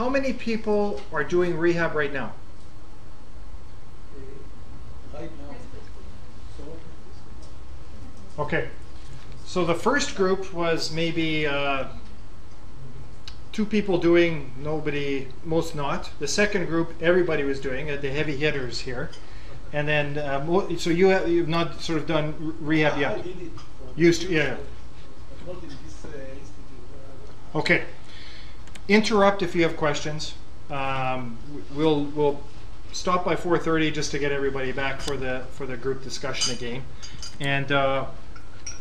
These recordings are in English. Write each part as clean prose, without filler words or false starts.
how many people are doing rehab right now? Right now. Okay. So the first group was maybe 2 people doing, most not. The second group, everybody was doing, the heavy hitters here. And then, so you've not sort of done rehab yet? I did it. Used to, yeah. Not in this institute. Okay. Interrupt if you have questions. We'll stop by 4:30 just to get everybody back for the group discussion again. And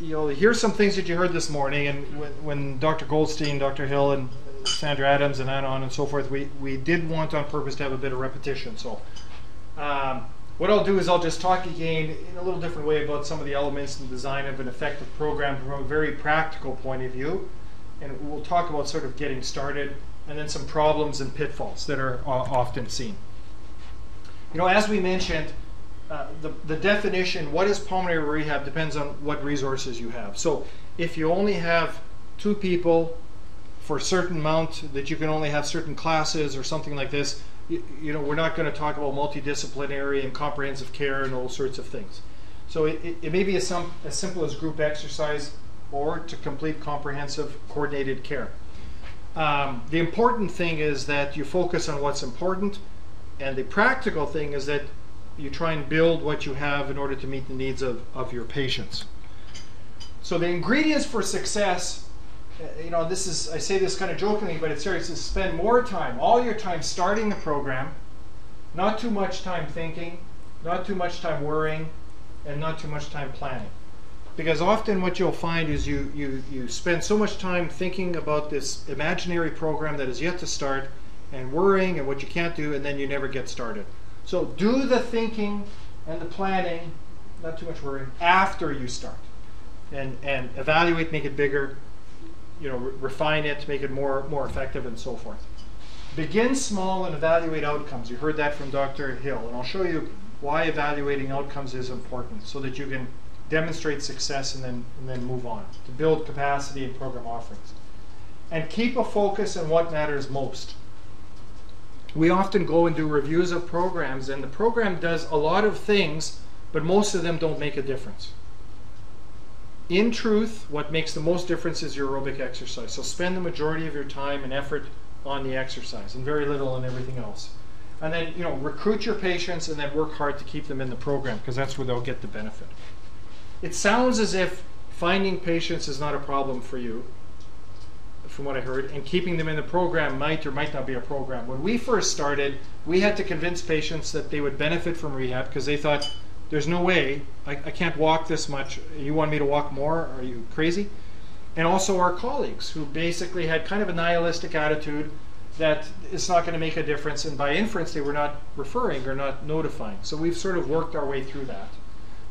you'll hear some things that you heard this morning. And when Dr. Goldstein, Dr. Hill, and Sandra Adams, and on and so forth, we did want on purpose to have a bit of repetition. So what I'll do is I'll just talk again in a little different way about some of the elements and design of an effective program from a very practical point of view. And we'll talk about sort of getting started, and then some problems and pitfalls that are often seen. You know, as we mentioned, the definition, what is pulmonary rehab, depends on what resources you have. So if you only have 2 people for a certain amount, that you can only have certain classes or something like this, you know, we're not going to talk about multidisciplinary and comprehensive care and all sorts of things. So it may be as simple as group exercise or to complete comprehensive coordinated care. The important thing is that you focus on what's important, and the practical thing is that you try and build what you have in order to meet the needs of your patients. So the ingredients for success, you know, this is, I say this kind of jokingly, but it's serious, is spend more time, all your time starting the program, not too much time thinking, not too much time worrying, and not too much time planning. Because often what you'll find is you spend so much time thinking about this imaginary program that is yet to start, and worrying and what you can't do, and then you never get started. So do the thinking and the planning, not too much worrying, after you start. And evaluate, make it bigger, you know, refine it, make it more effective, and so forth. Begin small and evaluate outcomes. You heard that from Dr. Hill, and I'll show you why evaluating outcomes is important, so that you can demonstrate success and then move on to build capacity and program offerings. And keep a focus on what matters most. We often go and do reviews of programs, and the program does a lot of things, but most of them don't make a difference. In truth, what makes the most difference is your aerobic exercise. So spend the majority of your time and effort on the exercise, and very little on everything else. And then, you know, recruit your patients, and then work hard to keep them in the program, because that's where they'll get the benefit. It sounds as if finding patients is not a problem for you, from what I heard, and keeping them in the program might or might not be a program. When we first started, we had to convince patients that they would benefit from rehab, because they thought, there's no way, I can't walk this much. You want me to walk more? Are you crazy? And also our colleagues, who basically had kind of a nihilistic attitude that it's not going to make a difference, and by inference they were not referring or not notifying. So we've sort of worked our way through that.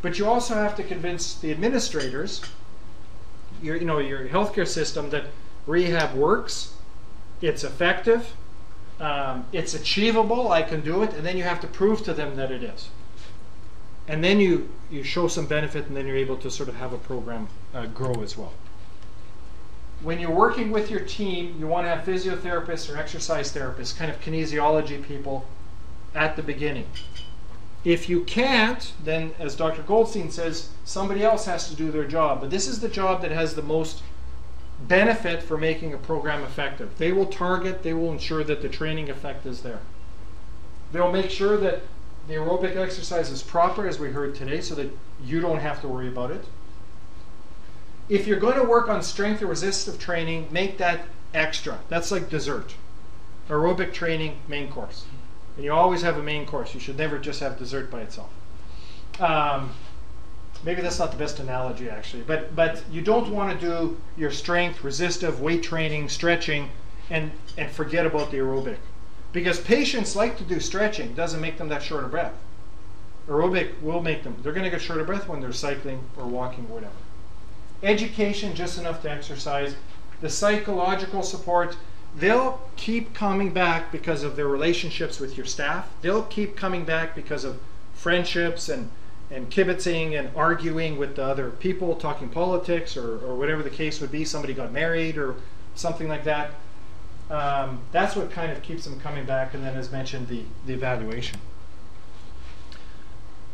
But you also have to convince the administrators, your healthcare system, that rehab works, it's effective, it's achievable, I can do it, and then you have to prove to them that it is. And then you show some benefit, and then you're able to sort of have a program grow as well. When you're working with your team, you want to have physiotherapists or exercise therapists, kind of kinesiology people at the beginning. If you can't, then as Dr. Goldstein says, somebody else has to do their job. But this is the job that has the most benefit for making a program effective. They will target, they will ensure that the training effect is there. They'll make sure that the aerobic exercise is proper, as we heard today, so that you don't have to worry about it. If you're going to work on strength or resistive training, make that extra. That's like dessert. Aerobic training, main course. And you always have a main course. You should never just have dessert by itself. Maybe that's not the best analogy, actually. But you don't want to do your strength, resistive, weight training, stretching, and forget about the aerobic. Because patients like to do stretching, doesn't make them that short of breath. Aerobic will make them. They're going to get short of breath when they're cycling or walking or whatever. Education, just enough to exercise. The psychological support, they'll keep coming back because of their relationships with your staff. They'll keep coming back because of friendships and kibitzing and arguing with the other people, talking politics or whatever the case would be. Somebody got married or something like that. That's what kind of keeps them coming back, and then as mentioned, the evaluation.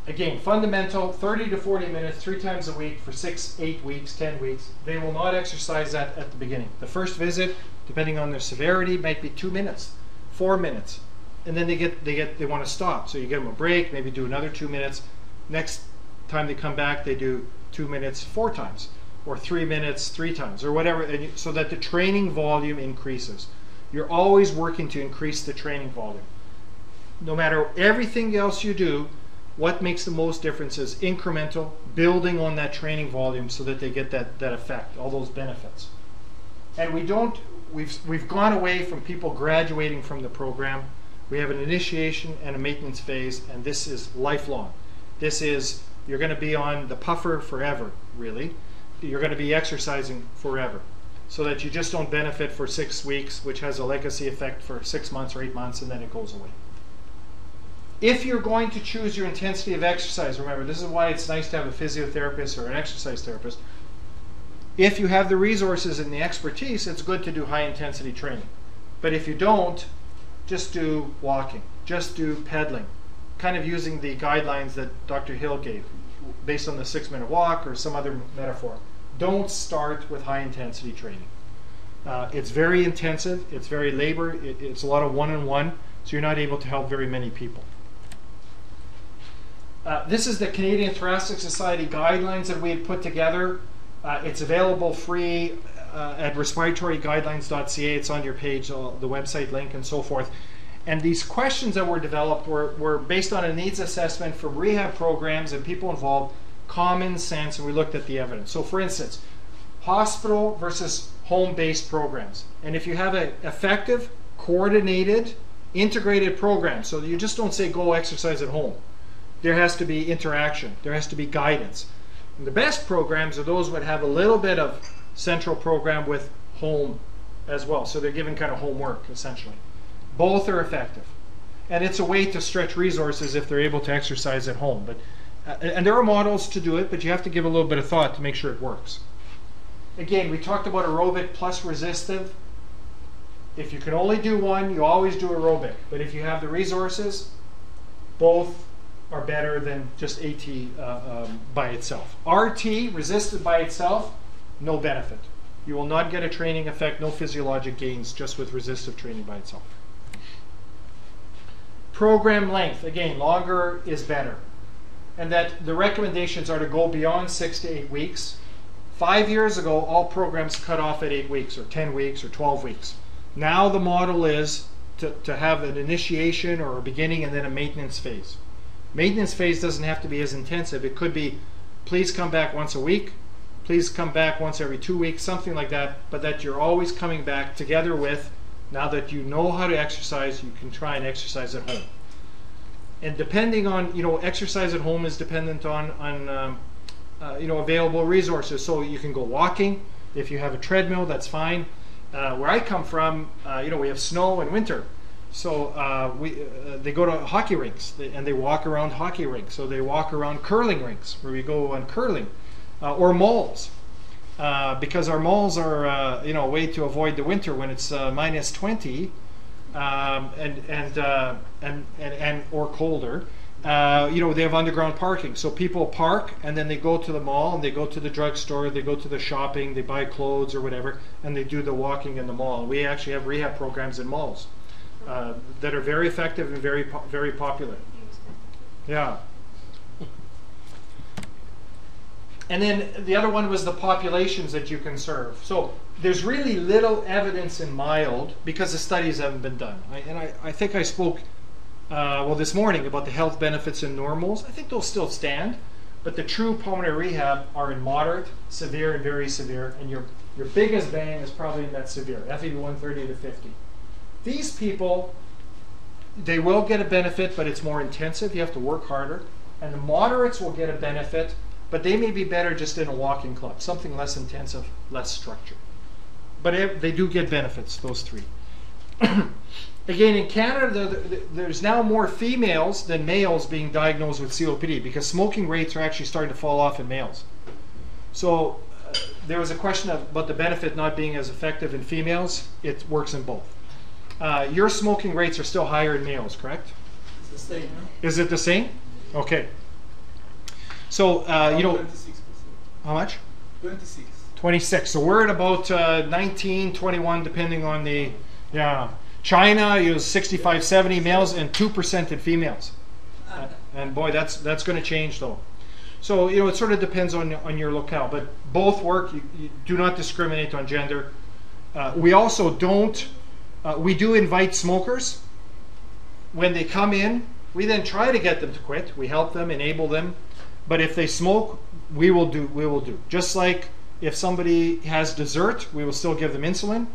Again, fundamental, 30 to 40 minutes, 3 times a week for 6, 8 weeks, 10 weeks. They will not exercise that at the beginning. The first visit, depending on their severity, might be 2 minutes, 4 minutes. And then they want to stop. So you give them a break, maybe do another 2 minutes. Next time they come back, they do 2 minutes 4 times, or 3 minutes 3 times, or whatever, and so that the training volume increases. You're always working to increase the training volume. No matter everything else you do, what makes the most difference is incremental, building on that training volume so that they get that effect, all those benefits. And we've gone away from people graduating from the program. We have an initiation and a maintenance phase, and this is lifelong. This is, you're going to be on the puffer forever, really. You're going to be exercising forever, so that you just don't benefit for 6 weeks, which has a legacy effect for 6 months or 8 months, and then it goes away. If you're going to choose your intensity of exercise, remember, this is why it's nice to have a physiotherapist or an exercise therapist. If you have the resources and the expertise, it's good to do high intensity training. But if you don't, just do walking, just do pedaling, kind of using the guidelines that Dr. Hill gave, based on the 6-minute walk or some other metaphor. Don't start with high intensity training. It's very intensive, it's very labor, it's a lot of one-on-one, so you're not able to help very many people. This is the Canadian Thoracic Society guidelines that we had put together. It's available free at respiratoryguidelines.ca. It's on your page, the website link and so forth. And these questions that were developed were based on a needs assessment from rehab programs and people involved, common sense, and we looked at the evidence. So for instance, hospital versus home-based programs. And if you have an effective, coordinated, integrated program, so that you just don't say go exercise at home. There has to be interaction. There has to be guidance. And the best programs are those that have a little bit of central program with home as well. So they're given kind of homework, essentially. Both are effective. And it's a way to stretch resources if they're able to exercise at home. And there are models to do it, but you have to give a little bit of thought to make sure it works. Again, we talked about aerobic plus resistive. If you can only do one, you always do aerobic. But if you have the resources, both are better than just AT by itself. RT, resisted by itself, no benefit. You will not get a training effect, no physiologic gains just with resistive training by itself. Program length, again, longer is better. And that the recommendations are to go beyond 6 to 8 weeks. 5 years ago, all programs cut off at 8 weeks or 10 weeks or 12 weeks. Now the model is to have an initiation or a beginning and then a maintenance phase. Maintenance phase doesn't have to be as intensive. It could be, please come back once a week, please come back once every 2 weeks, something like that, but that you're always coming back together with, now that you know how to exercise, you can try and exercise at home. And depending on, exercise at home is dependent on available resources. So you can go walking. If you have a treadmill, that's fine. Where I come from, we have snow in winter. So they go to hockey rinks and they walk around hockey rinks. So they walk around curling rinks where we go on curling, or malls, because our malls are a way to avoid the winter when it's minus 20 or colder. They have underground parking, so people park and then they go to the mall and they go to the drugstore, they go to the shopping, they buy clothes or whatever, and they do the walking in the mall. We actually have rehab programs in malls. That are very effective and very popular. Yeah. And then the other one was the populations that you can serve. So there's really little evidence in mild because the studies haven't been done. I think I spoke this morning about the health benefits in normals. I think those still stand, but the true pulmonary rehab are in moderate, severe, and very severe, and your biggest bang is probably in that severe, FEV 130 to 50. These people, they will get a benefit, but it's more intensive. You have to work harder. And the moderates will get a benefit, but they may be better just in a walking club, something less intensive, less structured. But they do get benefits, those three. Again, in Canada, there's now more females than males being diagnosed with COPD because smoking rates are actually starting to fall off in males. So there was a question about the benefit not being as effective in females. It works in both. Your smoking rates are still higher in males, correct? It's the same. Is it the same? Okay. So, you know, 26%. how much? 26. 26. So we're at about 19, 21, depending on the, yeah. China is 65, 70 males and 2% in females. And boy, that's going to change though. So, you know, it sort of depends on your locale, but both work. You do not discriminate on gender. We also don't, we do invite smokers. When they come in, we then try to get them to quit. We help them, enable them. But if they smoke, we will do. Just like if somebody has dessert, we will still give them insulin.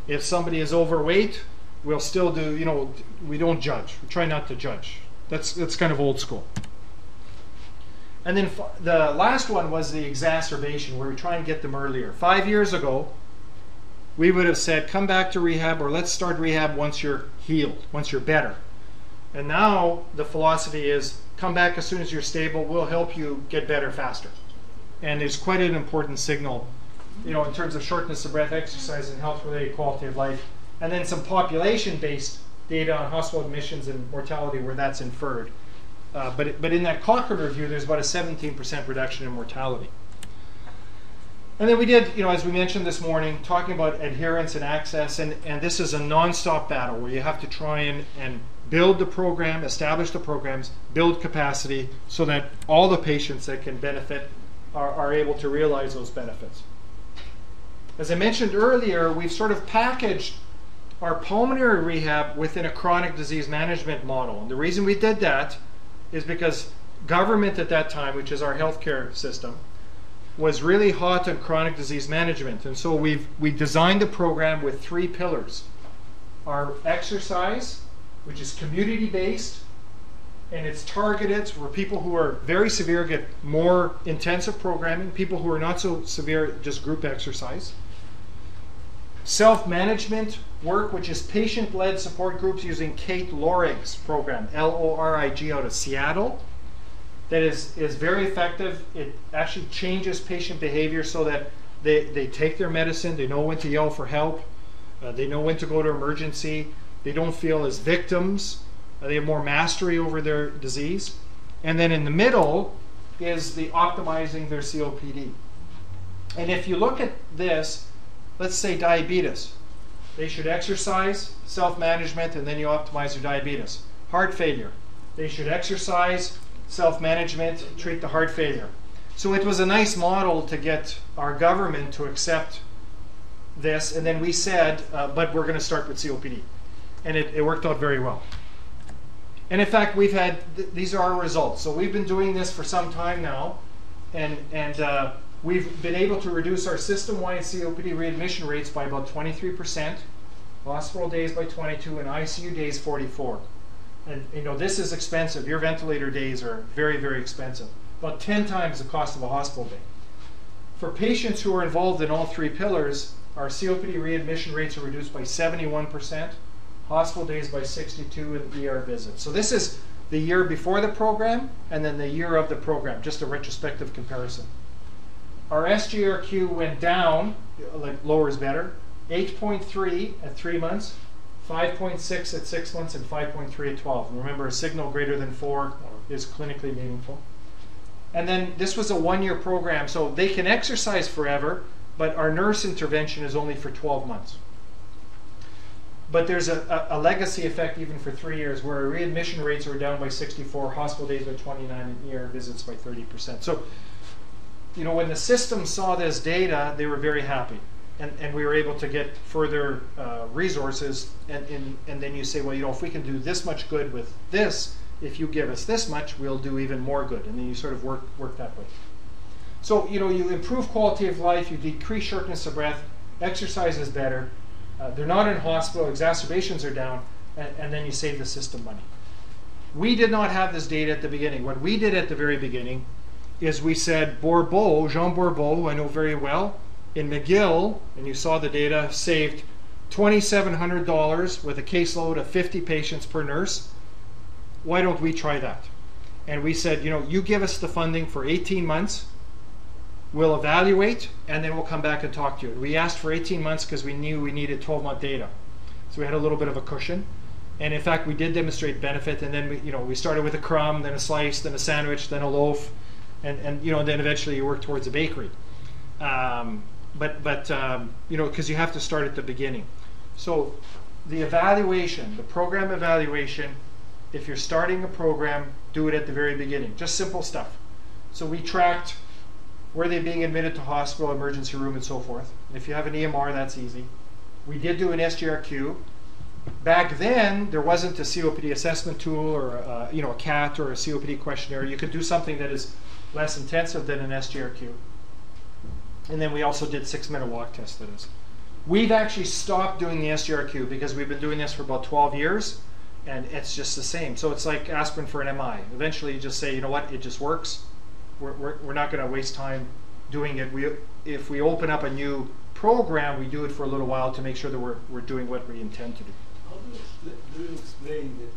If somebody is overweight, we'll still do, you know, we don't judge. We try not to judge. That's kind of old school. And then the last one was the exacerbation, where we try and get them earlier. 5 years ago, we would have said, come back to rehab, or let's start rehab once you're healed, once you're better. And now the philosophy is, come back as soon as you're stable, we'll help you get better faster. And it's quite an important signal, you know, in terms of shortness of breath, exercise, and health-related quality of life. And then some population-based data on hospital admissions and mortality where that's inferred. But in that Cochrane review, there's about a 17% reduction in mortality. And then we did, you know, as we mentioned this morning, talking about adherence and access, and this is a non-stop battle where you have to try and build the program, establish the programs, build capacity so that all the patients that can benefit are able to realize those benefits. As I mentioned earlier, we've sort of packaged our pulmonary rehab within a chronic disease management model. And the reason we did that is because government at that time, which is our healthcare system, was really hot on chronic disease management. And so we designed a program with 3 pillars. Our exercise, which is community-based, and it's targeted for people who are very severe, get more intensive programming. People who are not so severe, just group exercise. Self-management work, which is patient-led support groups using Kate Lorig's program, L-O-R-I-G, out of Seattle. That is very effective. It actually changes patient behavior so that they take their medicine, they know when to yell for help, they know when to go to emergency, they don't feel as victims, they have more mastery over their disease. And then in the middle is the optimizing their COPD. And if you look at this, let's say diabetes. They should exercise, self-management, and then you optimize their diabetes. Heart failure. They should exercise, self-management, treat the heart failure. So it was a nice model to get our government to accept this, and then we said, but we're going to start with COPD. And it worked out very well. And in fact, we've had, these are our results. So we've been doing this for some time now, and we've been able to reduce our system-wide COPD readmission rates by about 23%, hospital days by 22, and ICU days 44. And you know, this is expensive. Your ventilator days are very, very expensive. About 10 times the cost of a hospital day. For patients who are involved in all 3 pillars, our COPD readmission rates are reduced by 71%, hospital days by 62, and ER visits. So this is the year before the program, and then the year of the program, just a retrospective comparison. Our SGRQ went down, like lower is better, 8.3 at 3 months, 5.6 at 6 months, and 5.3 at 12. And remember, a signal greater than 4 is clinically meaningful. And then this was a 1-year program, so they can exercise forever, but our nurse intervention is only for 12 months. But there's a legacy effect even for 3 years, where our readmission rates are down by 64, hospital days by 29, and ER visits by 30%. So, you know, when the system saw this data, they were very happy. And we were able to get further resources, and then you say, well, you know, if we can do this much good with this, if you give us this much, we'll do even more good. And then you sort of work that way. So, you know, you improve quality of life, you decrease shortness of breath, exercise is better, they're not in hospital, exacerbations are down, and then you save the system money. We did not have this data at the beginning. What we did at the very beginning is we said, Bourbeau, Jean Bourbeau, who I know very well, in McGill, and you saw the data, saved $2,700 with a caseload of 50 patients per nurse. Why don't we try that? And we said, you know, you give us the funding for 18 months, we'll evaluate, and then we'll come back and talk to you. We asked for 18 months because we knew we needed 12-month data. So we had a little bit of a cushion. And in fact, we did demonstrate benefit, and then we started with a crumb, then a slice, then a sandwich, then a loaf, and then eventually you work towards a bakery. Because you have to start at the beginning. So the evaluation, the program evaluation, if you're starting a program, do it at the very beginning. Just simple stuff. So we tracked, were they being admitted to hospital, emergency room, and so forth. If you have an EMR, that's easy. We did do an SGRQ. Back then, there wasn't a COPD assessment tool or a CAT or a COPD questionnaire. You could do something that is less intensive than an SGRQ. And then we also did 6-minute walk test, that is. We've actually stopped doing the SGRQ because we've been doing this for about 12 years, and it's just the same. So it's like aspirin for an MI. Eventually you just say, you know what, it just works. We're not going to waste time doing it. If we open up a new program, we do it for a little while to make sure that we're doing what we intend to do. How do you explain that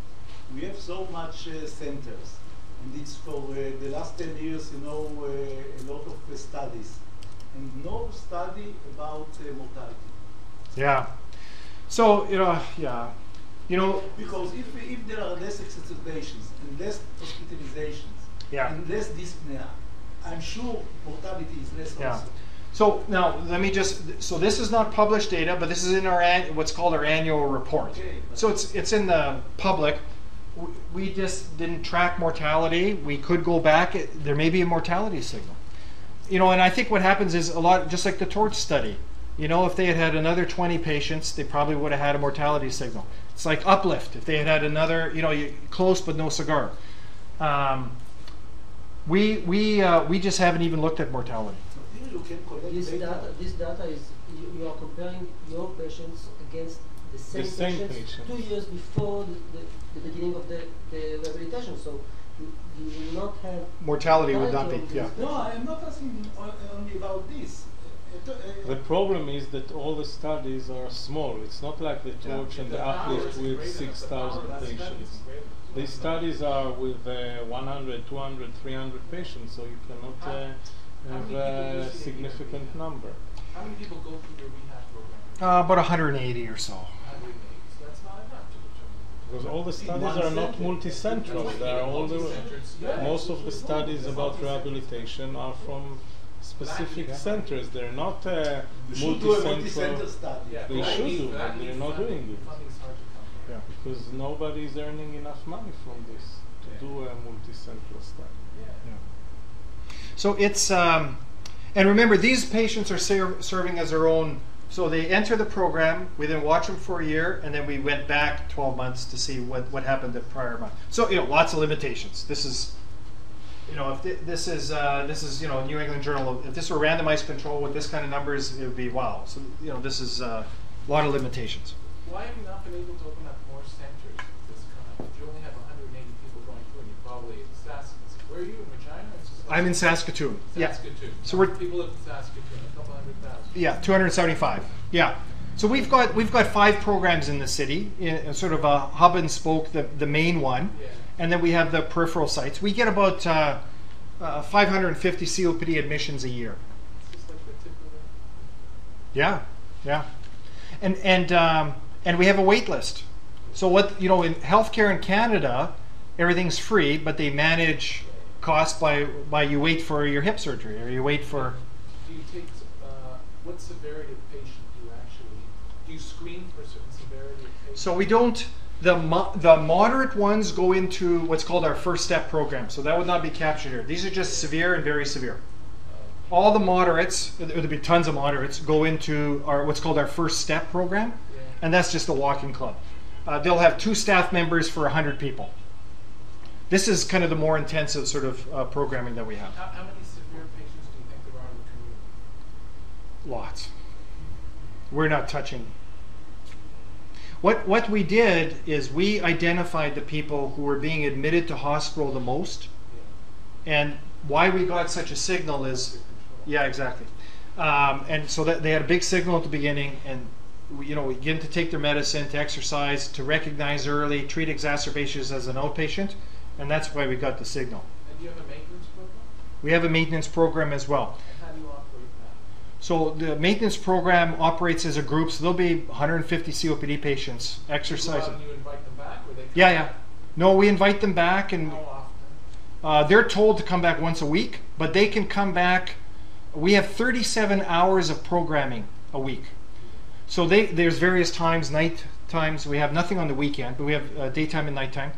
we have so much centers, and it's for the last 10 years, a lot of studies, and no study about mortality? Yeah. So, because if there are less exacerbations and less hospitalizations and less dyspnea, I'm sure mortality is less also. So now let me so this is not published data, but this is in our what's called our annual report. Okay. So it's in the public. We just didn't track mortality. We could go back. There may be a mortality signal. And I think what happens is a lot, just like the TORCH study. If they had another 20 patients, they probably would have had a mortality signal. It's like Uplift. If they had another, close but no cigar. We just haven't even looked at mortality. This data is you are comparing your patients against the same patients 2 years before the beginning of the rehabilitation. So you will not have mortality would not be. Yeah. No, I am not asking only about this. The problem is that all the studies are small. It's not like the TORCH and the Uplift with 6,000 patients. These studies are with 100, 200, 300 patients, so you cannot have a significant number. How many people go through your rehab program? About 180 or so. 180. So that's not enough to determine. Because all the studies are not multicentral. They are all most of the studies about rehabilitation are from specific centers. They're not multi-central. They should do, but they're not doing it. Yeah. Because nobody is earning enough money from this to do a multi-central study. Yeah. So it's, and remember, these patients are serving as their own. So they enter the program, we then watch them for a year, and then we went back 12 months to see what happened the prior month. So lots of limitations. This is, if this is New England Journal. If this were randomized control with this kind of numbers, it would be wow. So this is a lot of limitations. Why have you not been able to open up more centers of this kind? If you only have 180 people going through, and you're probably in Saskatoon. Where are you, in Regina? I'm in Saskatoon. Saskatoon. Yeah. So we're people live in Saskatoon, a couple 100,000. Yeah, 275. Yeah. So we've got 5 programs in the city, in sort of a hub and spoke, the main one, and then we have the peripheral sites. We get about 550 COPD admissions a year. It's just like the tip of the... Yeah. And we have a wait list. So in healthcare in Canada, everything's free, but they manage costs by you wait for your hip surgery or you wait for. Do you take what severity of patient do you screen for certain severity of patient? So we don't. The moderate ones go into what's called our first step program. So that would not be captured here. These are just severe and very severe. All the moderates, there'll be tons of moderates, go into what's called our first step program, and that's just a walking club. They'll have 2 staff members for 100 people. This is kind of the more intensive sort of programming that we have. How many severe patients do you think there are in the community? Lots. We're not touching. What we did is we identified the people who were being admitted to hospital the most, and why we got such a signal is, yeah, exactly. And so that they had a big signal at the beginning, and we get them to take their medicine, to exercise, to recognize early, treat exacerbations as an outpatient, and that's why we got the signal. And do you have a maintenance program? We have a maintenance program as well. And how do you operate So the maintenance program operates as a group, so there'll be 150 COPD patients You go out exercising. and you invite them back, or they come Yeah, yeah. back? No, we invite them back, and How often? they're told to come back once a week, but they can come back. We have 37 hours of programming a week. So there's various times, night times. We have nothing on the weekend, but we have daytime and nighttime.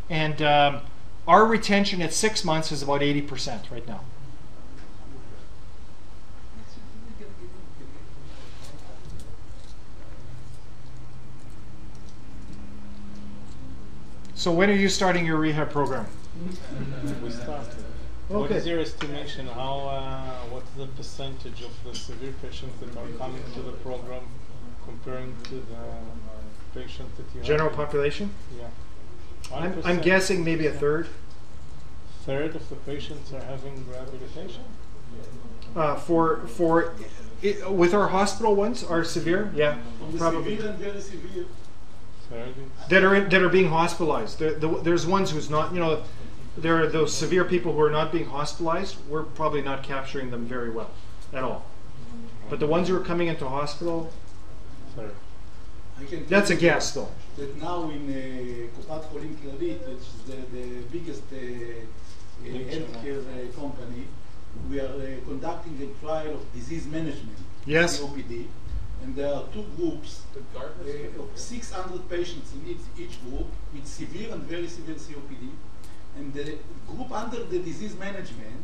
And our retention at 6 months is about 80% right now. So when are you starting your rehab program? We started. What Okay. is your estimation? What's the percentage of the severe patients that are coming to the program comparing to the patients that you General have? population? Yeah. I'm 1%. guessing maybe a third. Third of the patients are having rehabilitation? With our hospital ones are severe, yeah, From the probably. severe and very severe. Third That are being hospitalized. There's ones who's not. There are those severe people who are not being hospitalized. We're probably not capturing them very well at all. But the ones who are coming into hospital, third. I can that's a tell you guess though. that now in קופת חולים כללית, which is the biggest healthcare company, we are conducting a trial of disease management, Yes. COPD, and there are two groups The Gardner of 600 patients in each group with severe and very severe COPD. And the group under the disease management,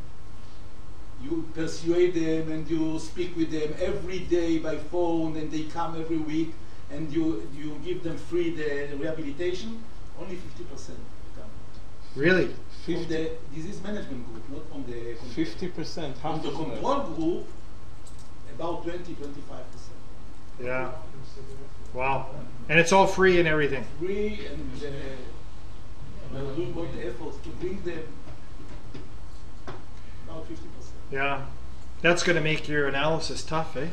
you persuade them and you speak with them every day by phone, and they come every week, and you give them free the rehabilitation. Only 50% come Really? from the disease management group, not from the control. 50%, half From the of them. control group, about 20-25%. Yeah. Wow. And it's all free and everything. Free, and we're doing all the efforts to bring them about 50%. Yeah. That's going to make your analysis tough, eh?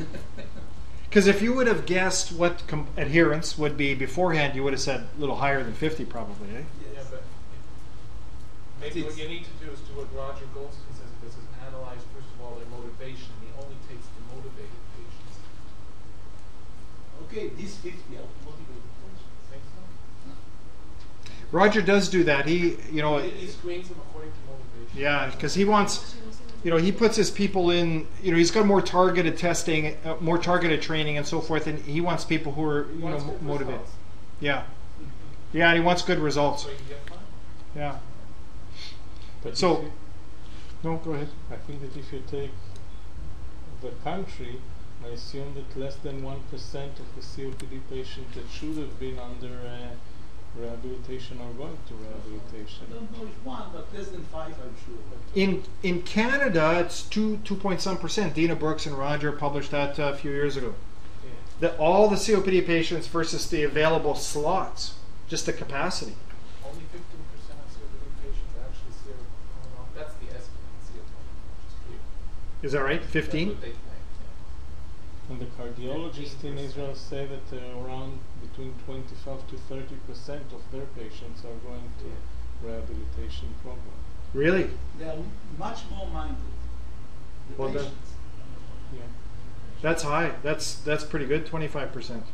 Because if you would have guessed what adherence would be beforehand, you would have said a little higher than 50 probably, eh? Yeah, but maybe what you need to do is do what Roger Goldstein says. This is analyze first of all their motivation. He only takes the motivated patients. Okay, these 50 are motivated patients. Think so? Roger does do that. He screens them according to motivation. yeah, because he wants, he puts his people in, he's got more targeted testing, more targeted training and so forth, and he wants people who are, He wants good motivated. results. Yeah. Yeah, and he wants good results. So you can get money. Yeah. But So- if you- No, go ahead. I think that if you take the country, I assume that less than 1% of the COPD patients that should have been under rehabilitation are going to I rehabilitation. don't know if one, but less than 5, I'm sure. In Canada, it's 2 point some percent. Dina Brooks and Roger published that a few years ago. Yeah. That all the COPD patients versus the available slots, just the capacity. Only 15% of COPD patients actually see a That's the estimate, see a Is that right? 15? That's what they think, And the cardiologists in Israel say that around between 25 to 30% of their patients are going to rehabilitation program. Really? They are much more minded. The Well, that- patients. Yeah. That's high. That's pretty good. 25%.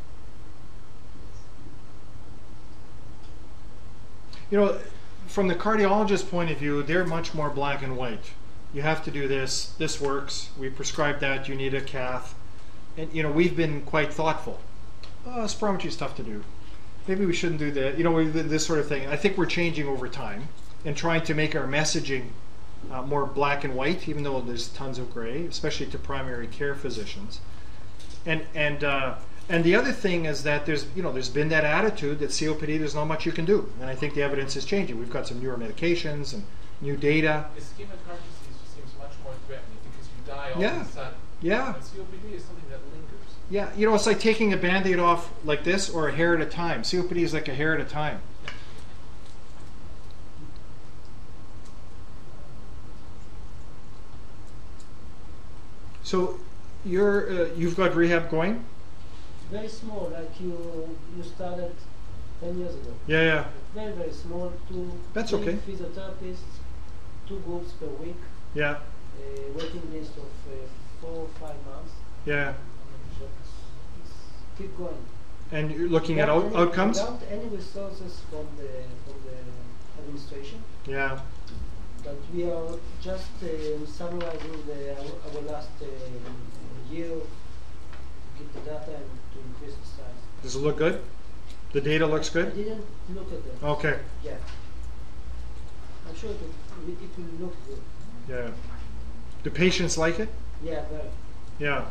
From the cardiologist point of view, they're much more black and white. You have to do this. This works. We prescribe that. You need a cath. And we've been quite thoughtful. Spirometry is tough to do. Maybe we shouldn't do that. This sort of thing. I think we're changing over time and trying to make our messaging more black and white, even though there's tons of gray, especially to primary care physicians. And the other thing is that there's been that attitude that COPD, there's not much you can do. And I think the evidence is changing. We've got some newer medications and new data. Ischemic heart disease seems much more threatening because you die all Yeah. of a sudden. Yeah. And COPD is something that lingers. Yeah, it's like taking a Band-Aid off like this or a hair at a time. COPD is like a hair at a time. So you've got rehab going? Very small, like you started 10 years ago. Yeah. Very, very small. That's three okay. Physiotherapists, 2 groups per week. Yeah. Waiting list of 4 or 5 months. Yeah. Keep going. And you're looking at Without any- outcomes? Without any resources from the administration, Yeah. but we are just summarizing our last year to get the data and to increase the size. Does it look good? The data looks I good? didn't look at that. Okay. Yeah. I'm sure it will look good. Yeah. Do patients like it? Yeah, very. Yeah.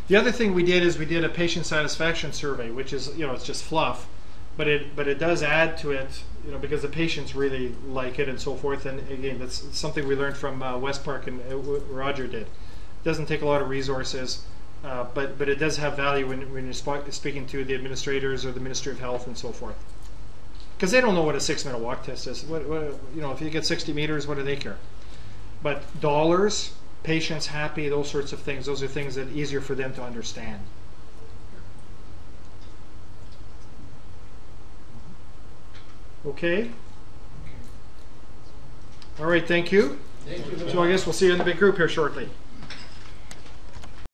The other thing we did is we did a patient satisfaction survey, which is, it's just fluff, but it does add to it, because the patients really like it and so forth. And again, that's something we learned from West Park and Roger did. It doesn't take a lot of resources, but it does have value when you're speaking to the administrators or the Ministry of Health and so forth. Because they don't know what a 6-minute walk test is. If you get 60 meters, what do they care? But dollars, patients happy, those sorts of things, those are things that are easier for them to understand. Okay? All right, thank you. Thank you. So I guess we'll see you in the big group here shortly.